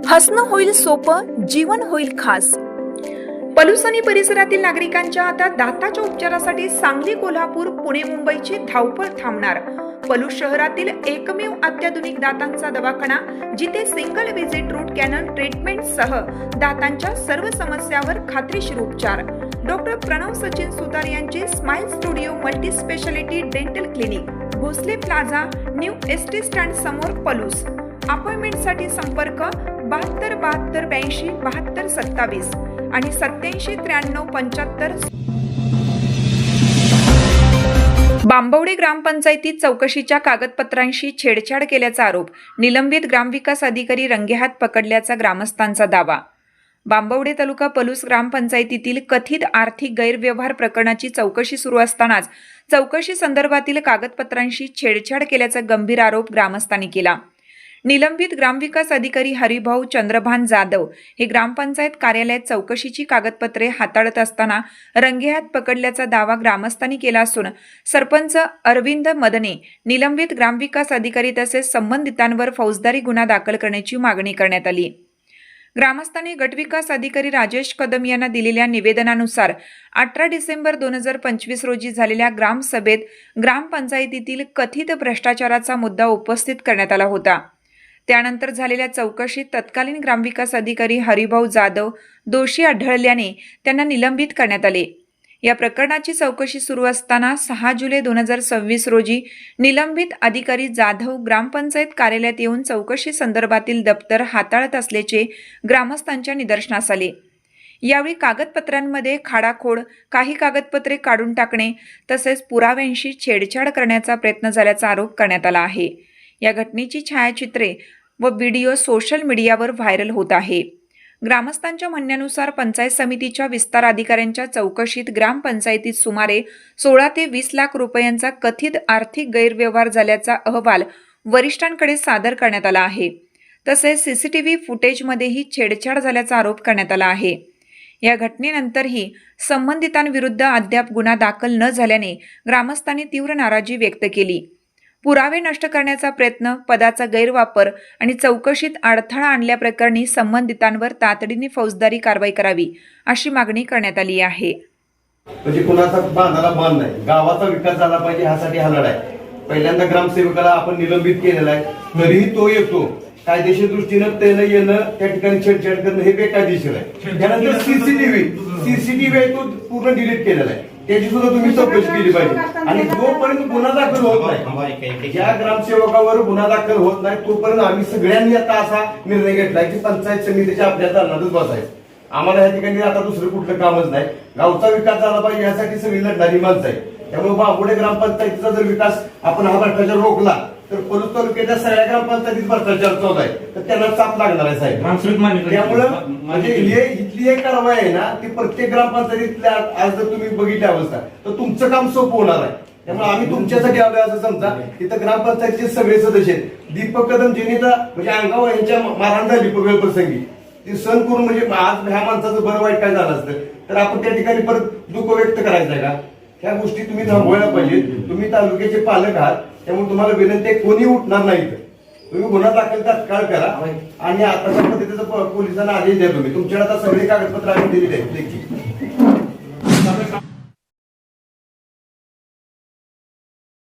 हसणं होईल सोपं, जीवन होईल खास। पलूस आणि परिसरातील नागरिकांच्या आता दाताच्या उपचारासाठी सांगली, कोल्हापूर, पुणे, मुंबईची धावपळ थांबणार। पलूस शहरातील एकमेव अत्याधुनिक दातांचा दवाखाना, जिथे single visit root canal treatment सह दातांच्या सर्व समस्यावर खात्रीशीर उपचार। डॉक्टर प्रणव सचिन सुतार यांचे smile studio multi speciality dental clinic, Bhosale plaza, new ST stand समोर, पलूस। अपॉइंटमेंटसाठी संपर्क 72 72 82 72 27 आणि 87 93 75। बांबवडे ग्रामपंचायतीत चौकशीच्या कागदपत्रांशी छेडछाड केल्याचा आरोप, निलंबित ग्रामविकास अधिकारी रंगेहात पकडल्याचा ग्रामस्थांचा दावा। बांबवडे तालुका पलूस ग्रामपंचायतीतील कथित आर्थिक गैरव्यवहार प्रकरणाची चौकशी सुरू असतानाच चौकशी संदर्भातील कागदपत्रांशी छेडछाड केल्याचा गंभीर आरोप ग्रामस्थांनी केला। निलंबित ग्रामविकास अधिकारी हरिभाऊ चंद्रभान जाधव हे ग्रामपंचायत कार्यालयात चौकशीची कागदपत्रे हाताळत असताना रंगेहात पकडल्याचा दावा ग्रामस्थांनी केला असून सरपंच अरविंद मदने, निलंबित ग्रामविकास अधिकारी तसेच संबंधितांवर फौजदारी गुन्हा दाखल करण्याची मागणी करण्यात आली। ग्रामस्थांनी गटविकास अधिकारी राजेश कदम यांना दिलेल्या निवेदनानुसार 18 डिसेंबर 2025 रोजी झालेल्या ग्रामसभेत ग्रामपंचायतीतील कथित भ्रष्टाचाराचा मुद्दा उपस्थित करण्यात आला होता। त्यानंतर झालेल्या चौकशीत तत्कालीन ग्रामविकास अधिकारी हरिभाऊ जाधव दोषी आढळल्याने त्यांना निलंबित करण्यात आले। या प्रकरणाची चौकशी सुरू असताना 6 जुलै 2026 रोजी निलंबित अधिकारी जाधव ग्रामपंचायत कार्यालयात येऊन चौकशी संदर्भातील दप्तर हाताळत असल्याचे ग्रामस्थांच्या निदर्शनास आले। यावेळी कागदपत्रांमध्ये खाडाखोड, काही कागदपत्रे काढून टाकणे तसेच पुराव्यांशी छेडछाड करण्याचा प्रयत्न झाल्याचा आरोप करण्यात आला आहे। या घटनेची छायाचित्रे व व्हिडिओ सोशल मीडियावर व्हायरल होत आहे। ग्रामस्थांच्या म्हणण्यानुसार पंचायत समितीच्या विस्तार अधिकाऱ्यांच्या चौकशीत ग्रामपंचायतीत सुमारे 16 ते 20 लाख रुपयांचा कथित आर्थिक गैरव्यवहार झाल्याचा अहवाल वरिष्ठांकडे सादर करण्यात आला आहे। तसेच सीसीटीव्ही फुटेजमध्येही छेडछाड झाल्याचा आरोप करण्यात आला आहे। या घटनेनंतरही संबंधितांविरुद्ध अद्याप गुन्हा दाखल न झाल्याने ग्रामस्थांनी तीव्र नाराजी व्यक्त केली। पुरावे नष्ट करण्याचा प्रयत्न, पदाचा गैरवापर आणि चौकशीत अडथळा आणल्याप्रकरणी संबंधितांवर तातडीने फौजदारी कारवाई करावी अशी मागणी करण्यात आली आहे। म्हणजे कुणाचा बांधाला बांध नाही, गावाचा विकास झाला पाहिजे ह्यासाठी हा लढा आहे। पहिल्यांदा ग्रामसेवकाला आपण निलंबित केलेला आहे, तरीही तो येतो। कायदेशीर दृष्टीनं त्यानं येणं, त्या ठिकाणी छेडछाड करणं हे बेकायदेशीर आहे। त्यानंतर सीसीटीव्ही आहे तो पूर्ण डिलीट केलेला आहे, त्याची सुद्धा तुम्ही चौकशी केली पाहिजे। आणि जोपर्यंत गुन्हा दाखल होत नाही, ज्या ग्रामसेवकावर गुन्हा दाखल होत नाही तोपर्यंत आम्ही सगळ्यांनी आता असा निर्णय घेतलाय की पंचायत समितीच्या आपल्या दालनातच बसायचं। आम्हाला या ठिकाणी आता दुसरं कुठलं कामच नाही, गावचा विकास झाला पाहिजे यासाठी सगळी लढणारी माणसं आहे। त्यामुळे बांबवडे ग्रामपंचायतीचा जर विकास आपण हा भ्रष्टाचार रोखला तर पलूस तालुक्याच्या सगळ्या ग्रामपंचायतीत भ्रष्टाचार चालू आहे, तर त्यांना चाप लागणार आहे साहेब। त्यामुळं म्हणजे इथली एक कारवाई आहे ना, ती प्रत्येक ग्रामपंचायतीतल्या आज जर तुम्ही बघितली अवस्था तर तुमचं काम सोपं होणार आहे। त्यामुळे आम्ही तुमच्यासाठी आलोय असं समजा। तिथं ग्रामपंचायतीचे सगळे सदस्य आहेत, दीपक कदम जिनीचा म्हणजे अंगावर यांच्या मारहाण झाली वेळ प्रसंगी, ती सण करून म्हणजे आज ह्या माणसाचं बरं वाईट काय झालं असतं तर आपण त्या ठिकाणी परत दुःख व्यक्त करायचं आहे का? ह्या गोष्टी तुम्ही थांबवायला पाहिजे। तुम्ही तालुक्याचे पालक आहात, त्यामुळे तुम्हाला विनंती आहे, कोणी उठणार नाही, तुम्ही गुन्हा दाखल तात्काळ करा आणि आताच्या पद्धतीचा पोलिसांना आदेश द्या। तुम्ही तुमच्याकडे आता सगळे कागदपत्र आम्ही दिलेले आहेत।